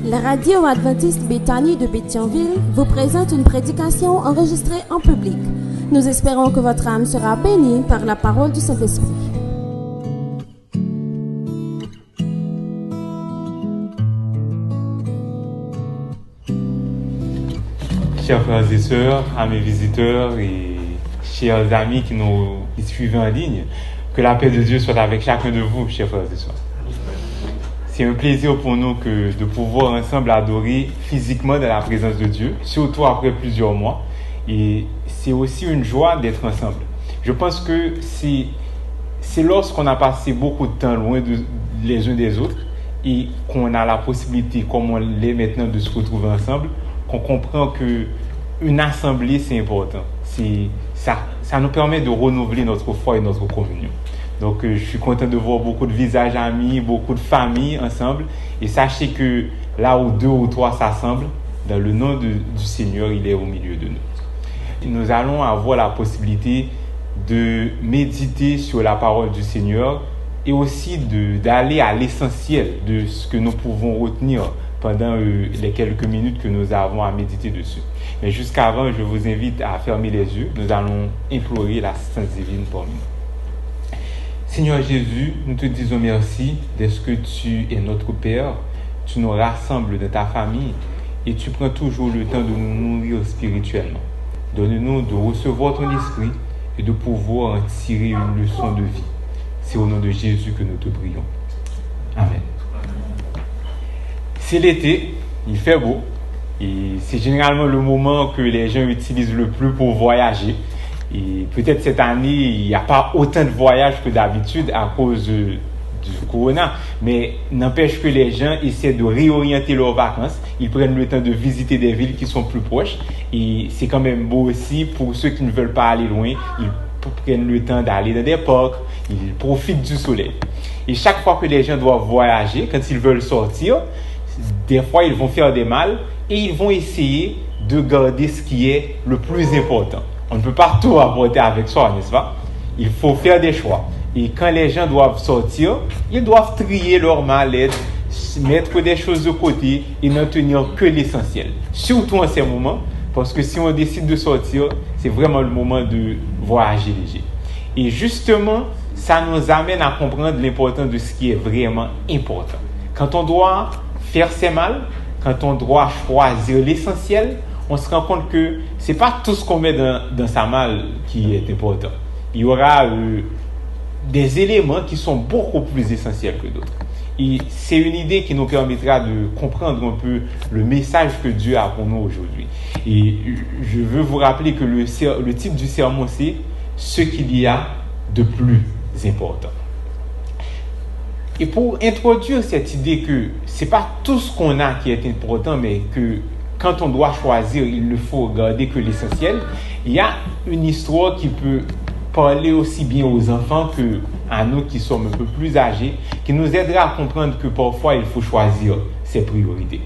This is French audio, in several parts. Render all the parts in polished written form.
La radio adventiste Béthanie de Pétionville vous présente une prédication enregistrée en public. Nous espérons que votre âme sera bénie par la parole du Saint-Esprit. Chers frères et sœurs, à mes visiteurs et chers amis qui nous suivent en ligne, que la paix de Dieu soit avec chacun de vous, chers frères et sœurs. C'est un plaisir pour nous de pouvoir ensemble adorer physiquement dans la présence de Dieu, surtout après plusieurs mois. Et c'est aussi une joie d'être ensemble. Je pense que c'est lorsqu'on a passé beaucoup de temps loin les uns des autres et qu'on a la possibilité, comme on l'est maintenant, de se retrouver ensemble, qu'on comprend qu'une assemblée, c'est important. Ça nous permet de renouveler notre foi et notre communion. Donc, je suis content de voir beaucoup de visages amis, beaucoup de familles ensemble. Et sachez que là où 2 ou 3 s'assemblent, dans le nom du Seigneur, il est au milieu de nous. Nous allons avoir la possibilité de méditer sur la parole du Seigneur et aussi d'aller à l'essentiel de ce que nous pouvons retenir pendant les quelques minutes que nous avons à méditer dessus. Mais jusqu'avant, je vous invite à fermer les yeux. Nous allons implorer l'assistance divine pour nous. Seigneur Jésus, nous te disons merci d'être que tu es notre Père. Tu nous rassembles dans ta famille et tu prends toujours le temps de nous nourrir spirituellement. Donne-nous de recevoir ton esprit et de pouvoir en tirer une leçon de vie. C'est au nom de Jésus que nous te prions. Amen. C'est l'été, il fait beau et c'est généralement le moment que les gens utilisent le plus pour voyager. Et peut-être cette année, il n'y a pas autant de voyages que d'habitude à cause du corona, mais n'empêche que les gens essaient de réorienter leurs vacances. Ils prennent le temps de visiter des villes qui sont plus proches et c'est quand même beau aussi pour ceux qui ne veulent pas aller loin. Ils prennent le temps d'aller dans des parcs, ils profitent du soleil. Et chaque fois que les gens doivent voyager, quand ils veulent sortir, des fois ils vont faire des mal et ils vont essayer de garder ce qui est le plus important. On ne peut pas tout apporter avec soi, n'est-ce pas? Il faut faire des choix. Et quand les gens doivent sortir, ils doivent trier leur mallette, mettre des choses de côté et n'en tenir que l'essentiel. Surtout en ces moments, parce que si on décide de sortir, c'est vraiment le moment de voyager léger. Et justement, ça nous amène à comprendre l'importance de ce qui est vraiment important. Quand on doit faire ses mal, quand on doit choisir l'essentiel, on se rend compte que ce n'est pas tout ce qu'on met dans sa malle qui est important. Il y aura des éléments qui sont beaucoup plus essentiels que d'autres. Et c'est une idée qui nous permettra de comprendre un peu le message que Dieu a pour nous aujourd'hui. Et je veux vous rappeler que le titre du sermon, c'est « Ce qu'il y a de plus important ». Et pour introduire cette idée que ce n'est pas tout ce qu'on a qui est important, mais que quand on doit choisir, il ne faut regarder que l'essentiel. Il y a une histoire qui peut parler aussi bien aux enfants qu'à nous qui sommes un peu plus âgés, qui nous aidera à comprendre que parfois il faut choisir ses priorités.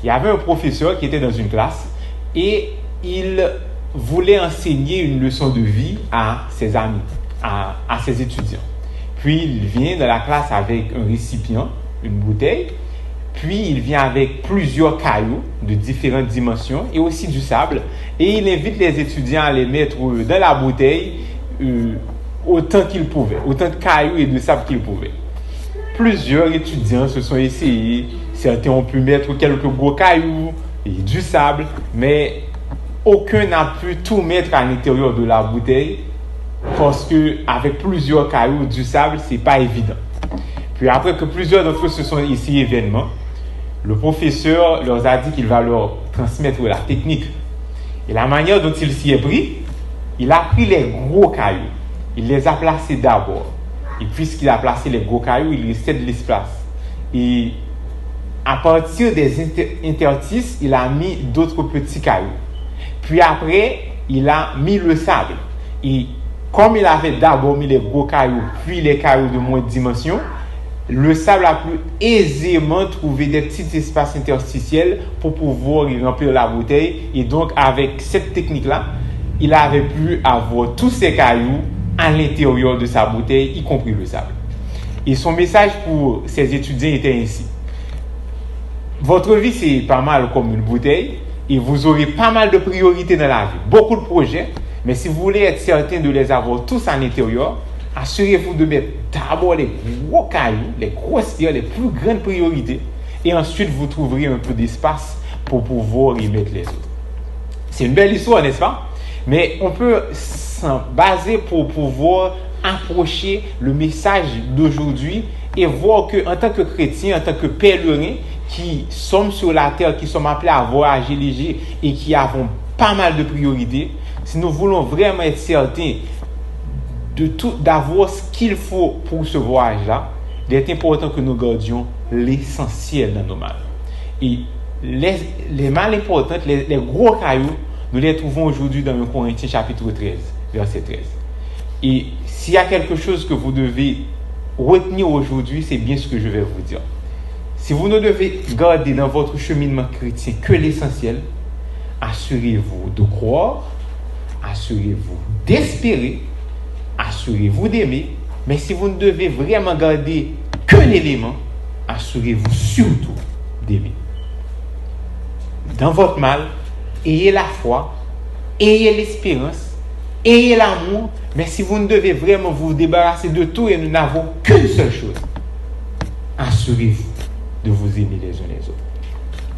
Il y avait un professeur qui était dans une classe et il voulait enseigner une leçon de vie à ses amis, à ses étudiants. Puis il vient dans la classe avec un récipient, une bouteille. Puis, il vient avec plusieurs cailloux de différentes dimensions et aussi du sable. Et il invite les étudiants à les mettre dans la bouteille autant qu'ils pouvaient, autant de cailloux et de sable qu'ils pouvaient. Plusieurs étudiants se sont essayés. Certains ont pu mettre quelques gros cailloux et du sable, mais aucun n'a pu tout mettre à l'intérieur de la bouteille parce qu'avec plusieurs cailloux, du sable, c'est pas évident. Puis après que plusieurs d'entre eux se sont essayés vainement, le professeur leur a dit qu'il va leur transmettre la technique. Et la manière dont il s'y est pris, il a pris les gros cailloux. Il les a placés d'abord. Et puisqu'il a placé les gros cailloux, il restait de l'espace. Et à partir des interstices, il a mis d'autres petits cailloux. Puis après, il a mis le sable. Et comme il avait d'abord mis les gros cailloux, puis les cailloux de moindre dimension, le sable a pu aisément trouver des petits espaces interstitiels pour pouvoir y remplir la bouteille. Et donc, avec cette technique-là, il avait pu avoir tous ces cailloux à l'intérieur de sa bouteille, y compris le sable. Et son message pour ses étudiants était ainsi. votre vie, c'est pas mal comme une bouteille et vous aurez pas mal de priorités dans la vie, beaucoup de projets, mais si vous voulez être certain de les avoir tous à l'intérieur, assurez-vous de mettre d'abord les gros cailloux, les grosses pierres, les plus grandes priorités, et ensuite vous trouverez un peu d'espace pour pouvoir y mettre les autres. C'est une belle histoire, n'est-ce pas? Mais on peut s'en baser pour pouvoir approcher le message d'aujourd'hui et voir qu'en tant que chrétiens, en tant que pèlerins qui sommes sur la terre, qui sommes appelés à voyager léger et qui avons pas mal de priorités, si nous voulons vraiment être certains d'avoir ce qu'il faut pour ce voyage-là, il est important que nous gardions l'essentiel dans nos mal. Et les mal importantes, les gros cailloux, nous les trouvons aujourd'hui dans 1 Corinthiens chapitre 13, verset 13. Et s'il y a quelque chose que vous devez retenir aujourd'hui, c'est bien ce que je vais vous dire. Si vous ne devez garder dans votre cheminement chrétien que l'essentiel, assurez-vous de croire, assurez-vous d'espérer, assurez-vous d'aimer, mais si vous ne devez vraiment garder qu'un élément, assurez-vous surtout d'aimer. Dans votre mal, ayez la foi, ayez l'espérance, ayez l'amour, mais si vous ne devez vraiment vous débarrasser de tout et nous n'avons qu'une seule chose, assurez-vous de vous aimer les uns les autres.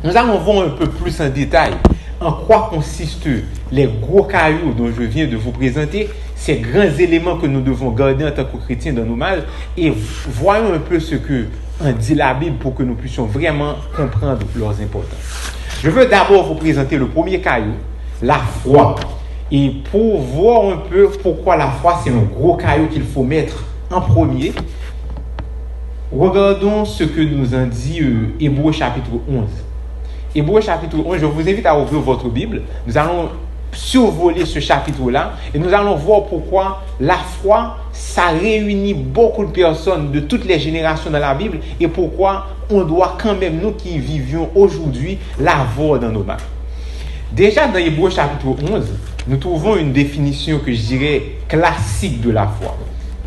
Nous allons voir un peu plus en détail en quoi consistent les gros cailloux dont je viens de vous présenter, ces grands éléments que nous devons garder en tant que chrétiens dans nos mal, et voyons un peu ce que en dit la Bible pour que nous puissions vraiment comprendre leurs importances. Je veux d'abord vous présenter le premier caillou, la foi. Et pour voir un peu pourquoi la foi c'est un gros caillou qu'il faut mettre en premier, regardons ce que nous en dit Hébreux chapitre 11. Hébreux chapitre 11, je vous invite à ouvrir votre Bible. Nous allons survoler ce chapitre-là et nous allons voir pourquoi la foi, ça réunit beaucoup de personnes de toutes les générations dans la Bible et pourquoi on doit quand même, nous qui vivions aujourd'hui, l'avoir dans nos mains. Déjà dans Hébreux chapitre 11, nous trouvons une définition que je dirais classique de la foi.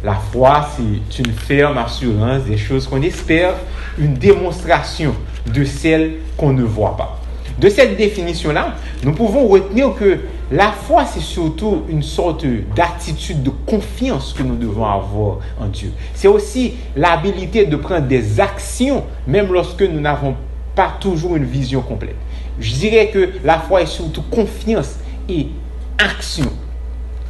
La foi, c'est une ferme assurance des choses qu'on espère, une démonstration de celles qu'on ne voit pas. De cette définition-là, nous pouvons retenir que la foi, c'est surtout une sorte d'attitude de confiance que nous devons avoir en Dieu. C'est aussi l'habilité de prendre des actions, même lorsque nous n'avons pas toujours une vision complète. Je dirais que la foi est surtout confiance et action.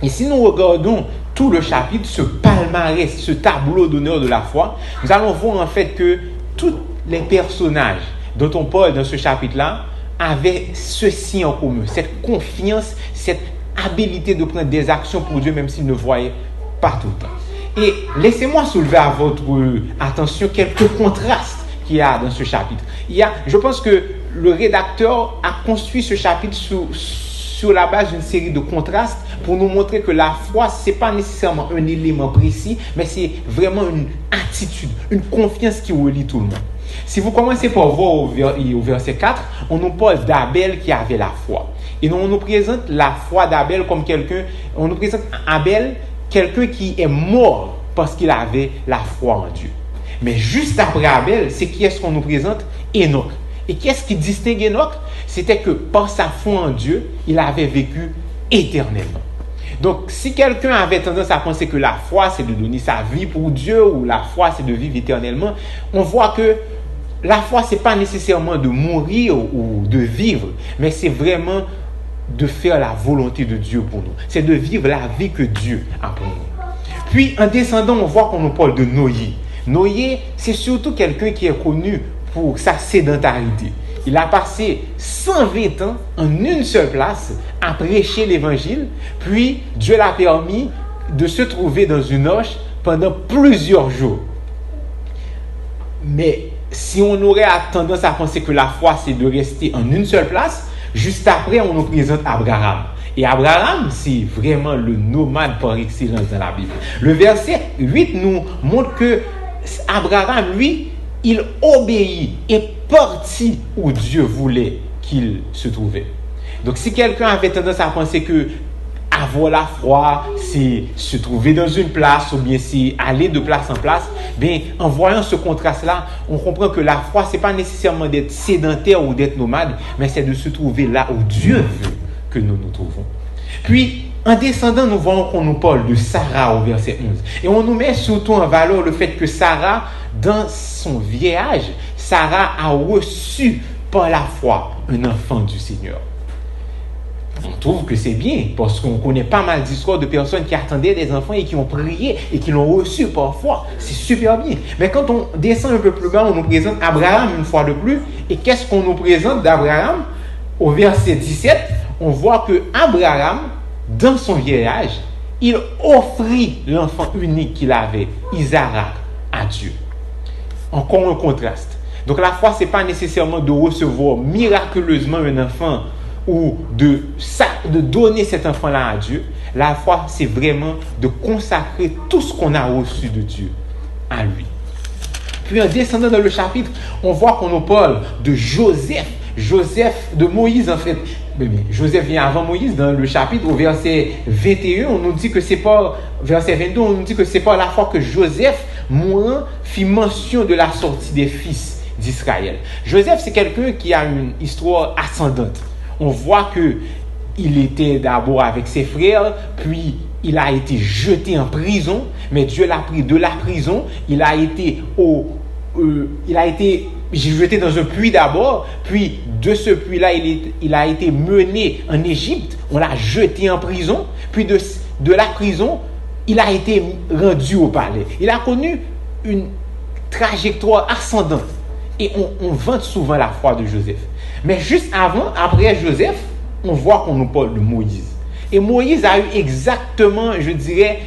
Et si nous regardons tout le chapitre, ce palmarès, ce tableau d'honneur de la foi, nous allons voir en fait que tous les personnages dont on parle dans ce chapitre-là avaient ceci en commun, cette confiance, cette habilité de prendre des actions pour Dieu même s'ils ne voyaient pas tout le temps. Et laissez-moi soulever à votre attention quelques contrastes qu'il y a dans ce chapitre. Je pense que le rédacteur a construit ce chapitre sur la base d'une série de contrastes pour nous montrer que la foi, ce n'est pas nécessairement un élément précis, mais c'est vraiment une attitude, une confiance qui relie tout le monde. Si vous commencez par voir au verset 4, on nous parle d'Abel qui avait la foi. Et on nous présente la foi d'Abel comme on nous présente Abel, quelqu'un qui est mort parce qu'il avait la foi en Dieu. Mais juste après Abel, c'est qui est-ce qu'on nous présente? Enoch. Et qu'est-ce qui distingue Enoch? C'était que par sa foi en Dieu, il avait vécu éternellement. Donc, si quelqu'un avait tendance à penser que la foi, c'est de donner sa vie pour Dieu ou la foi, c'est de vivre éternellement, on voit que la foi, ce n'est pas nécessairement de mourir ou de vivre, mais c'est vraiment de faire la volonté de Dieu pour nous. C'est de vivre la vie que Dieu a pour nous. Puis, en descendant, on voit qu'on nous parle de Noé. Noé, c'est surtout quelqu'un qui est connu pour sa sédentarité. Il a passé 120 ans en une seule place à prêcher l'évangile, puis Dieu l'a permis de se trouver dans une arche pendant plusieurs jours. Mais si on aurait tendance à penser que la foi c'est de rester en une seule place, juste après on nous présente Abraham. Et Abraham, c'est vraiment le nomade par excellence dans la Bible. Le verset 8 nous montre que Abraham, lui, il obéit et partit où Dieu voulait qu'il se trouvait. Donc si quelqu'un avait tendance à penser que avoir la foi, c'est se trouver dans une place ou bien c'est aller de place en place. Bien, en voyant ce contraste-là, on comprend que la foi, c'est pas nécessairement d'être sédentaire ou d'être nomade, mais c'est de se trouver là où Dieu veut que nous nous trouvons. Puis, en descendant, nous voyons qu'on nous parle de Sarah au verset 11. Et on nous met surtout en valeur le fait que Sarah, dans son vieil âge, Sarah a reçu par la foi un enfant du Seigneur. On trouve que c'est bien, parce qu'on connaît pas mal d'histoires de personnes qui attendaient des enfants et qui ont prié et qui l'ont reçu par foi. C'est super bien. Mais quand on descend un peu plus bas, on nous présente Abraham une fois de plus. Et qu'est-ce qu'on nous présente d'Abraham? Au verset 17, on voit que Abraham, dans son vieil âge, il offrit l'enfant unique qu'il avait, Isaac, à Dieu. Encore un contraste. Donc la foi, ce n'est pas nécessairement de recevoir miraculeusement un enfant ou de donner cet enfant-là à Dieu. La foi, c'est vraiment de consacrer tout ce qu'on a reçu de Dieu à lui. Puis en descendant dans le chapitre, on voit qu'on nous parle de Joseph, de Moïse en fait. Joseph vient avant Moïse dans le chapitre au verset 21, on nous dit que c'est pas, verset 22, on nous dit que c'est pas la fois que Joseph mourant fit mention de la sortie des fils d'Israël. Joseph, c'est quelqu'un qui a une histoire ascendante. On voit que il était d'abord avec ses frères, puis il a été jeté en prison, mais Dieu l'a pris de la prison, il a été jeté dans un puits d'abord, puis de ce puits-là, il a été mené en Égypte, on l'a jeté en prison, puis de la prison, il a été rendu au palais. Il a connu une trajectoire ascendante. Et on vante souvent la foi de Joseph. Mais juste après Joseph, on voit qu'on nous parle de Moïse. Et Moïse a eu exactement, je dirais,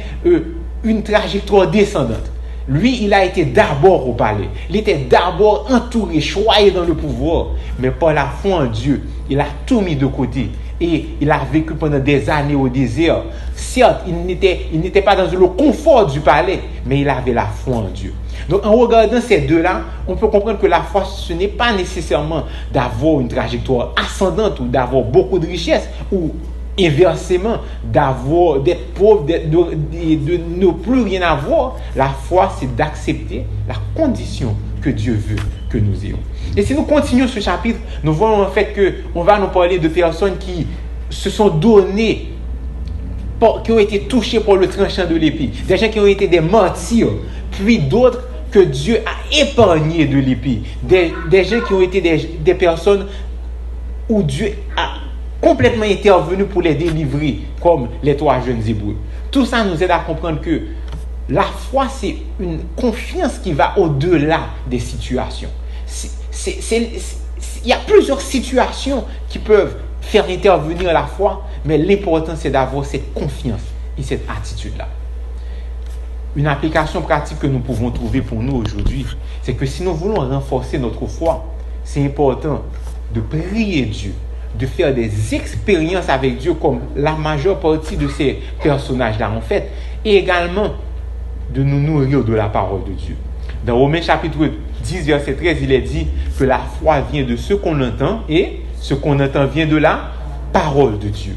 une trajectoire descendante. Lui, il a été d'abord au palais. Il était d'abord entouré, choyé dans le pouvoir. Mais par la foi en Dieu, il a tout mis de côté. Et il a vécu pendant des années au désert. Certes, il n'était pas dans le confort du palais, mais il avait la foi en Dieu. Donc, en regardant ces deux-là, on peut comprendre que la foi, ce n'est pas nécessairement d'avoir une trajectoire ascendante ou d'avoir beaucoup de richesses ou inversement, d'être pauvre, de ne plus rien avoir. La foi, c'est d'accepter la condition que Dieu veut que nous ayons. Et si nous continuons ce chapitre, nous voyons en fait qu'on va nous parler de personnes qui se sont données, qui ont été touchées par le tranchant de l'épée. Des gens qui ont été des martyrs, puis d'autres que Dieu a épargnés de l'épée. Des gens qui ont été des personnes où Dieu a complètement intervenu pour les délivrer, comme les 3 jeunes Hébreux. Tout ça nous aide à comprendre que la foi, c'est une confiance qui va au-delà des situations. Il y a plusieurs situations qui peuvent faire intervenir la foi, mais l'important, c'est d'avoir cette confiance et cette attitude-là. Une application pratique que nous pouvons trouver pour nous aujourd'hui, c'est que si nous voulons renforcer notre foi, c'est important de prier Dieu, de faire des expériences avec Dieu comme la majeure partie de ces personnages-là ont fait, et également de nous nourrir de la parole de Dieu. Dans Romains chapitre 10, verset 13, il est dit que la foi vient de ce qu'on entend et ce qu'on entend vient de la parole de Dieu.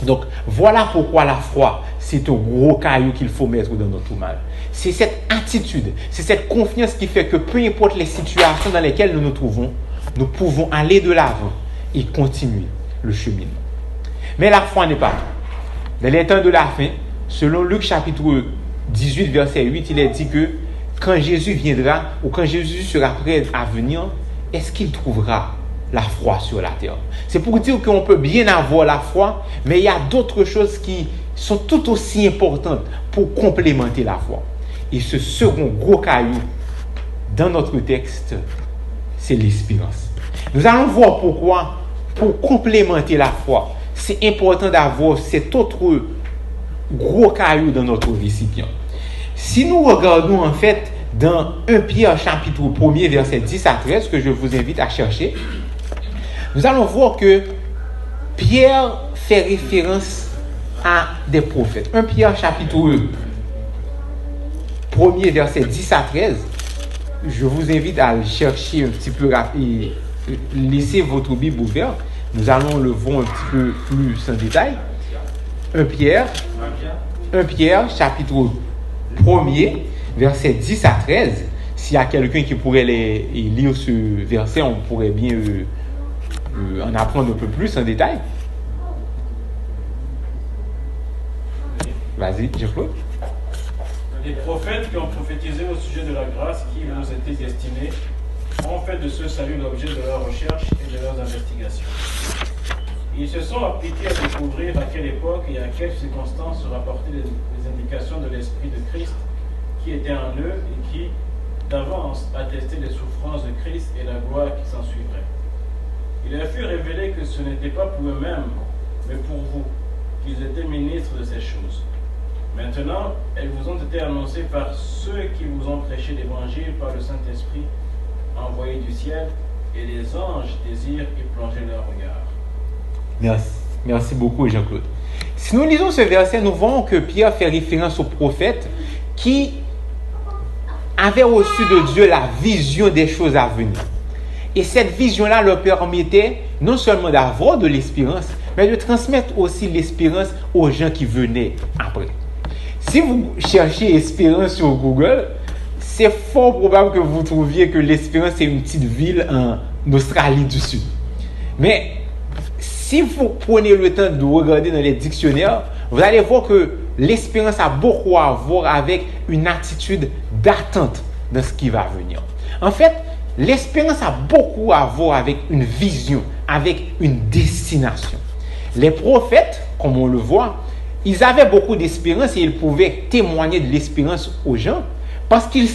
Donc, voilà pourquoi la foi, c'est un gros caillou qu'il faut mettre dans notre mal. C'est cette attitude, c'est cette confiance qui fait que peu importe les situations dans lesquelles nous nous trouvons, nous pouvons aller de l'avant et continuer le cheminement. Mais la foi n'est pas tout. Dans les temps de la fin, selon Luc chapitre 18, verset 8, il est dit que quand Jésus viendra ou quand Jésus sera prêt à venir, est-ce qu'il trouvera la foi sur la terre? C'est pour dire qu'on peut bien avoir la foi, mais il y a d'autres choses qui sont tout aussi importantes pour complémenter la foi. Et ce second gros caillou dans notre texte, c'est l'espérance. Nous allons voir pourquoi, pour complémenter la foi, c'est important d'avoir cet autre gros caillou dans notre récipient. Si nous regardons en fait dans 1 Pierre chapitre 1er verset 10 à 13, que je vous invite à chercher, nous allons voir que Pierre fait référence à des prophètes. 1 Pierre chapitre 1er verset 10 à 13, je vous invite à le chercher un petit peu rapide. Laissez votre Bible ouverte. Nous allons le voir un petit peu plus en détail. 1 Pierre, 1 Pierre, chapitre 1er, versets 10 à 13. S'il y a quelqu'un qui pourrait lire ce verset, on pourrait bien en apprendre un peu plus en détail. Vas-y, Jean-Claude. Les prophètes qui ont prophétisé au sujet de la grâce qui vous était destinée ont fait de ce salut l'objet de leurs recherches et de leurs investigations. Ils se sont appliqués à découvrir à quelle époque et à quelles circonstances se rapportaient les indications de l'Esprit de Christ qui était en eux et qui, d'avance, attestait les souffrances de Christ et la gloire qui s'en suivrait. Il leur fut révélé que ce n'était pas pour eux-mêmes, mais pour vous, qu'ils étaient ministres de ces choses. Maintenant, elles vous ont été annoncées par ceux qui vous ont prêché l'Évangile par le Saint-Esprit envoyé du ciel, et les anges désirent y plonger leur regard. Merci beaucoup, Jean-Claude. Si nous lisons ce verset, nous voyons que Pierre fait référence aux prophètes qui avaient reçu de Dieu la vision des choses à venir. Et cette vision-là leur permettait non seulement d'avoir de l'espérance, mais de transmettre aussi l'espérance aux gens qui venaient après. Si vous cherchez espérance sur Google, c'est fort probable que vous trouviez que l'Espérance est une petite ville en Australie du Sud. Mais si vous prenez le temps de regarder dans les dictionnaires, vous allez voir que l'espérance a beaucoup à voir avec une attitude d'attente dans ce qui va venir. En fait, l'espérance a beaucoup à voir avec une vision, avec une destination. Les prophètes, comme on le voit, ils avaient beaucoup d'espérance et ils pouvaient témoigner de l'espérance aux gens parce qu'ils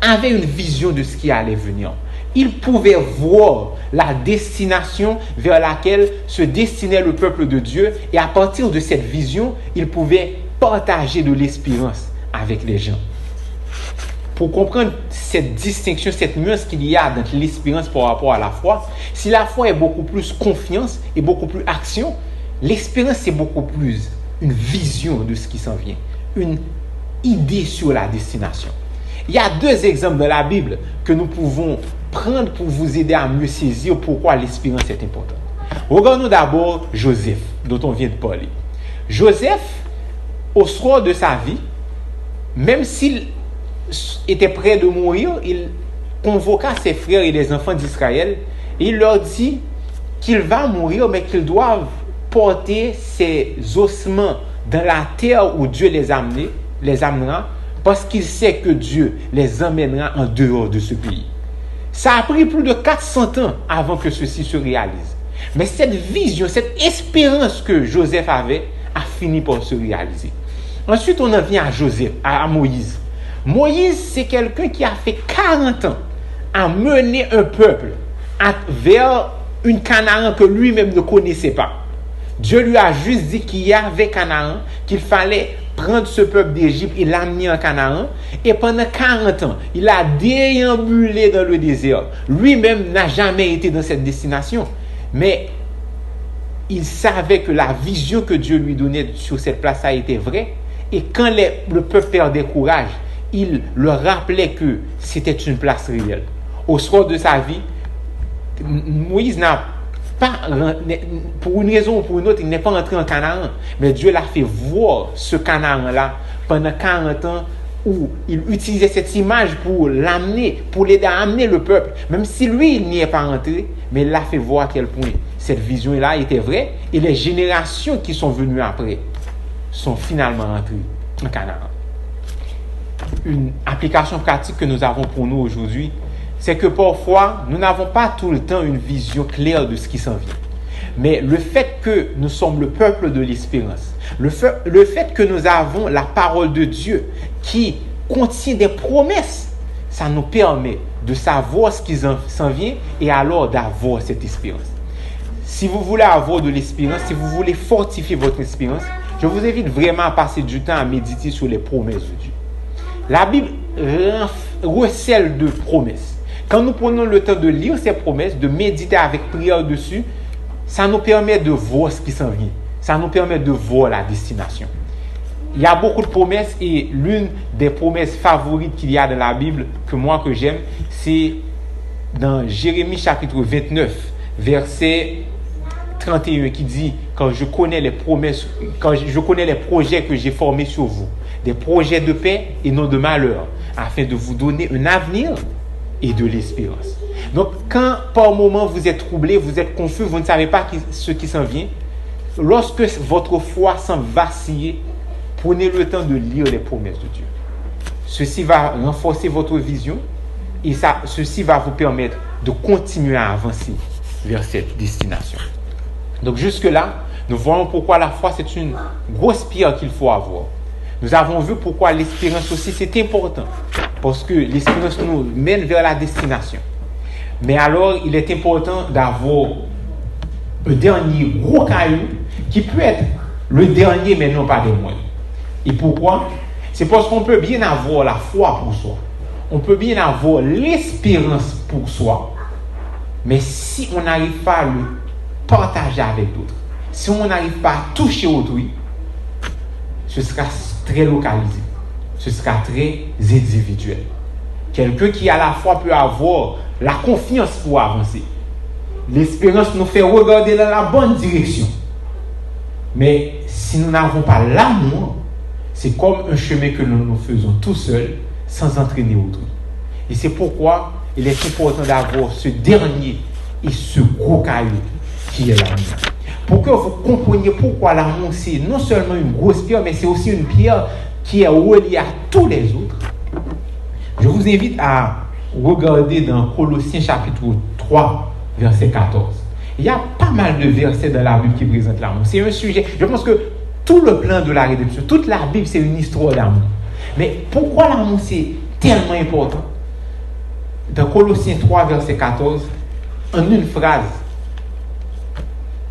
avaient une vision de ce qui allait venir. Ils pouvaient voir la destination vers laquelle se destinait le peuple de Dieu et à partir de cette vision, ils pouvaient partager de l'espérance avec les gens. Pour comprendre cette distinction, cette nuance qu'il y a entre l'espérance par rapport à la foi, si la foi est beaucoup plus confiance et beaucoup plus action, l'espérance c'est beaucoup plus une vision de ce qui s'en vient, une idée sur la destination. Il y a deux exemples dans la Bible que nous pouvons prendre pour vous aider à mieux saisir pourquoi l'espérance est importante. Regardons d'abord Joseph, dont on vient de parler. Joseph, au soir de sa vie, même s'il était près de mourir, il convoqua ses frères et les enfants d'Israël et il leur dit qu'il va mourir, mais qu'ils doivent porter ses ossements dans la terre où Dieu les amènera, parce qu'il sait que Dieu les emmènera en dehors de ce pays. Ça a pris plus de 400 ans avant que ceci se réalise. Mais cette vision, cette espérance que Joseph avait a fini par se réaliser. Ensuite, on en vient à Moïse. Moïse, c'est quelqu'un qui a fait 40 ans à mener un peuple vers une Canaan que lui-même ne connaissait pas. Dieu lui a juste dit qu'il y avait Canaan, qu'il fallait prendre ce peuple d'Égypte et l'amener en Canaan. Et pendant 40 ans, il a déambulé dans le désert. Lui-même n'a jamais été dans cette destination. Mais il savait que la vision que Dieu lui donnait sur cette place-là était vraie. Et quand le peuple perdait courage, il leur rappelait que c'était une place réelle. Au soir de sa vie, Moïse n'a pas, pour une raison ou pour une autre, il n'est pas entré en Canaan. Mais Dieu l'a fait voir ce Canaan-là pendant 40 ans où il utilisait cette image pour l'amener, pour l'aider à amener le peuple. Même si lui, il n'y est pas entré, mais il l'a fait voir à quel point cette vision-là était vraie. Et les générations qui sont venues après sont finalement entrées en Canaan. Une application pratique que nous avons pour nous aujourd'hui, c'est que parfois, nous n'avons pas tout le temps une vision claire de ce qui s'en vient. Mais le fait que nous sommes le peuple de l'espérance, le fait que nous avons la parole de Dieu qui contient des promesses, ça nous permet de savoir ce qui s'en vient et alors d'avoir cette espérance. Si vous voulez avoir de l'espérance, si vous voulez fortifier votre espérance, je vous invite vraiment à passer du temps à méditer sur les promesses de Dieu. La Bible recèle de promesses. Quand nous prenons le temps de lire ces promesses, de méditer avec prière dessus, ça nous permet de voir ce qui s'en vient. Ça nous permet de voir la destination. Il y a beaucoup de promesses et l'une des promesses favorites qu'il y a dans la Bible, que j'aime, c'est dans Jérémie chapitre 29, verset 31 qui dit quand je connais les promesses, quand je connais les projets que j'ai formés sur vous, des projets de paix et non de malheur, afin de vous donner un avenir et de l'espérance. Donc, quand par moment vous êtes troublé, vous êtes confus, vous ne savez pas ce qui s'en vient, lorsque votre foi semble vaciller, prenez le temps de lire les promesses de Dieu. Ceci va renforcer votre vision et ceci va vous permettre de continuer à avancer vers cette destination. Donc jusque-là, nous voyons pourquoi la foi c'est une grosse pierre qu'il faut avoir. Nous avons vu pourquoi l'espérance aussi c'est important. Parce que l'espérance nous mène vers la destination. Mais alors, il est important d'avoir un dernier gros caillou qui peut être le dernier, mais non pas des moindres. Et pourquoi? C'est parce qu'on peut bien avoir la foi pour soi. On peut bien avoir l'espérance pour soi. Mais si on n'arrive pas à le partager avec d'autres, si on n'arrive pas à toucher autrui, ce sera très localisé. Ce sera très individuel. Quelqu'un qui a la foi peut avoir la confiance pour avancer. L'espérance nous fait regarder dans la bonne direction. Mais si nous n'avons pas l'amour, c'est comme un chemin que nous faisons tout seuls, sans entraîner autrui. Et c'est pourquoi il est important d'avoir ce dernier et ce gros caillou qui est l'amour. Pour que vous compreniez pourquoi l'amour, c'est non seulement une grosse pierre, mais c'est aussi une pierre qui est reliée à tous les autres. Je vous invite à regarder dans Colossiens chapitre 3, verset 14. Il y a pas mal de versets dans la Bible qui présentent l'amour. C'est un sujet, je pense que tout le plan de la rédemption, toute la Bible, c'est une histoire d'amour. Mais pourquoi l'amour, c'est tellement important? Dans Colossiens 3, verset 14, en une phrase,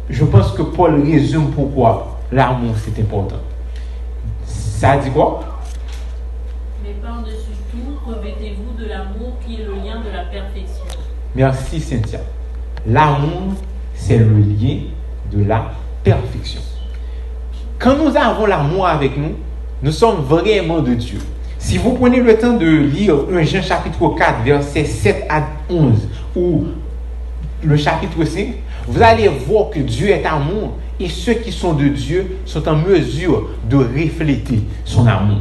je pense que Paul résume pourquoi l'amour, c'est important. Ça dit quoi? Mais par-dessus tout, revêtez-vous de l'amour qui est le lien de la perfection. Merci Cynthia. L'amour, c'est le lien de la perfection. Quand nous avons l'amour avec nous, nous sommes vraiment de Dieu. Si vous prenez le temps de lire 1 Jean chapitre 4, versets 7 à 11, ou le chapitre 5, vous allez voir que Dieu est amour et ceux qui sont de Dieu sont en mesure de refléter son amour.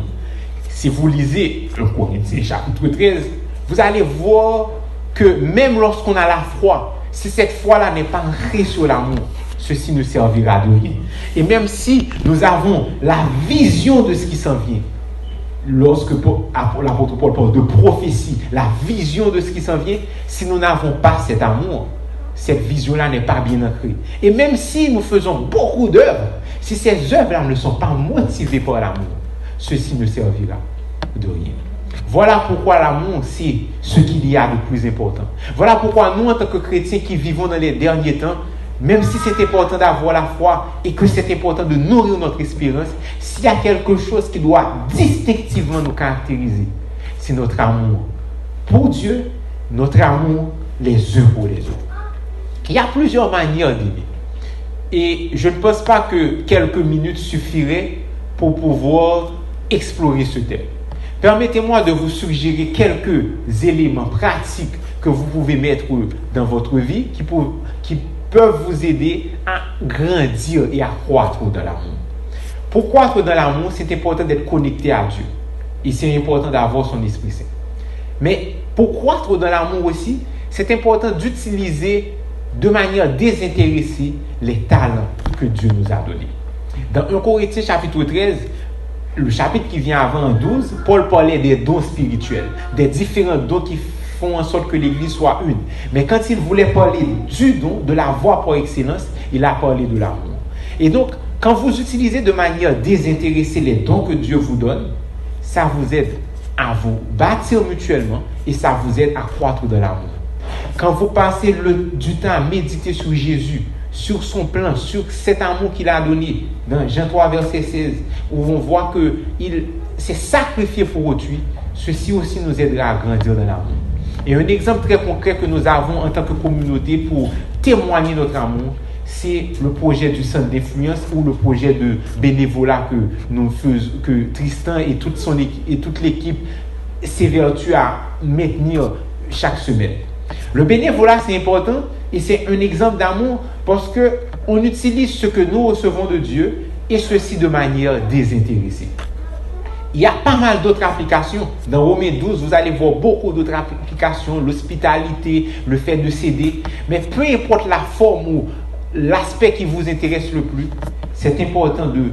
Si vous lisez 1 Corinthiens chapitre 13, vous allez voir que même lorsqu'on a la foi, si cette foi-là n'est pas ancrée sur l'amour, ceci ne servira de rien. Et même si nous avons la vision de ce qui s'en vient, lorsque l'apôtre Paul parle de prophétie, la vision de ce qui s'en vient, si nous n'avons pas cet amour, cette vision-là n'est pas bien ancrée. Et même si nous faisons beaucoup d'œuvres, si ces œuvres-là ne sont pas motivées par l'amour, ceci ne servira de rien. Voilà pourquoi l'amour, c'est ce qu'il y a de plus important. Voilà pourquoi nous, en tant que chrétiens qui vivons dans les derniers temps, même si c'est important d'avoir la foi et que c'est important de nourrir notre espérance, s'il y a quelque chose qui doit distinctivement nous caractériser, c'est notre amour pour Dieu, notre amour les uns pour les autres. Il y a plusieurs manières d'aimer. Et je ne pense pas que quelques minutes suffiraient pour pouvoir explorer ce thème. Permettez-moi de vous suggérer quelques éléments pratiques que vous pouvez mettre dans votre vie qui peuvent vous aider à grandir et à croître dans l'amour. Pour croître dans l'amour, c'est important d'être connecté à Dieu. Et c'est important d'avoir son Esprit Saint. Mais pour croître dans l'amour aussi, c'est important d'utiliser de manière désintéressée les talents que Dieu nous a donnés. Dans 1 Corinthiens chapitre 13, le chapitre qui vient avant 12, Paul parlait des dons spirituels, des différents dons qui font en sorte que l'Église soit une. Mais quand il voulait parler du don, de la voie par excellence, il a parlé de l'amour. Et donc, quand vous utilisez de manière désintéressée les dons que Dieu vous donne, ça vous aide à vous bâtir mutuellement et ça vous aide à croître dans l'amour. Quand vous passez du temps à méditer sur Jésus, sur son plan, sur cet amour qu'il a donné, dans Jean 3, verset 16, où on voit qu'il s'est sacrifié pour autrui, ceci aussi nous aidera à grandir dans l'amour. Et un exemple très concret que nous avons en tant que communauté pour témoigner notre amour, c'est le projet du centre d'influence ou le projet de bénévolat que Tristan et toute l'équipe s'évertuent à maintenir chaque semaine. Le bénévolat, c'est important et c'est un exemple d'amour Parce qu'on utilise ce que nous recevons de Dieu et ceci de manière désintéressée. Il y a pas mal d'autres applications. Dans Romains 12, vous allez voir beaucoup d'autres applications, l'hospitalité, le fait de céder. Mais peu importe la forme ou l'aspect qui vous intéresse le plus, c'est important de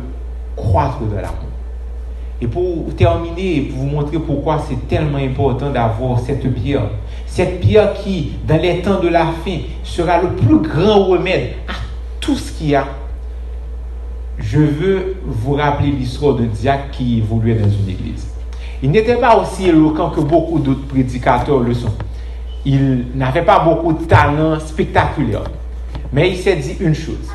croître dans l'amour. Et pour terminer et pour vous montrer pourquoi c'est tellement important d'avoir cette pierre qui, dans les temps de la fin, sera le plus grand remède à tout ce qu'il y a. Je veux vous rappeler l'histoire d'un diacre qui évoluait dans une église. Il n'était pas aussi éloquent que beaucoup d'autres prédicateurs le sont. Il n'avait pas beaucoup de talent spectaculaire. Mais il s'est dit une chose.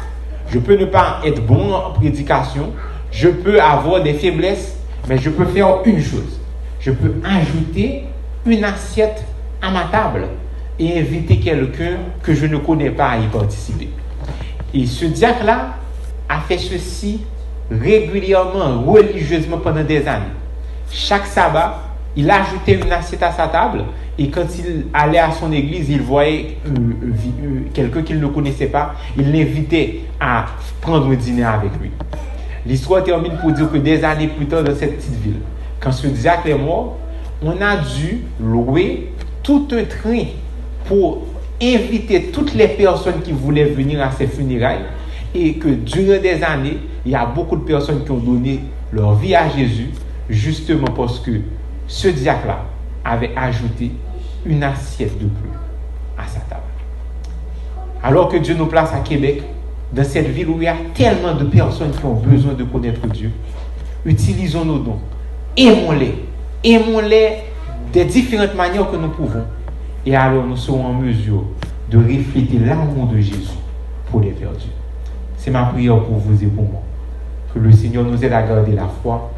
Je peux ne pas être bon en prédication, je peux avoir des faiblesses, mais je peux faire une chose. Je peux ajouter une assiette à ma table et inviter quelqu'un que je ne connais pas à y participer. Et ce diacre-là a fait ceci régulièrement, religieusement pendant des années. Chaque sabbat, il ajoutait une assiette à sa table et quand il allait à son église, il voyait quelqu'un qu'il ne connaissait pas, il l'invitait à prendre un dîner avec lui. L'histoire termine pour dire que des années plus tard dans cette petite ville, quand ce diacre est mort, on a dû louer tout un train pour inviter toutes les personnes qui voulaient venir à ses funérailles. Et que durant des années, il y a beaucoup de personnes qui ont donné leur vie à Jésus, justement parce que ce diacre-là avait ajouté une assiette de plus à sa table. Alors que Dieu nous place à Québec, dans cette ville où il y a tellement de personnes qui ont besoin de connaître Dieu, utilisons nos dons, aimons-les des différentes manières que nous pouvons, et alors nous serons en mesure de refléter l'amour de Jésus pour les perdus. C'est ma prière pour vous et pour moi. Que le Seigneur nous aide à garder la foi,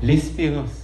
l'espérance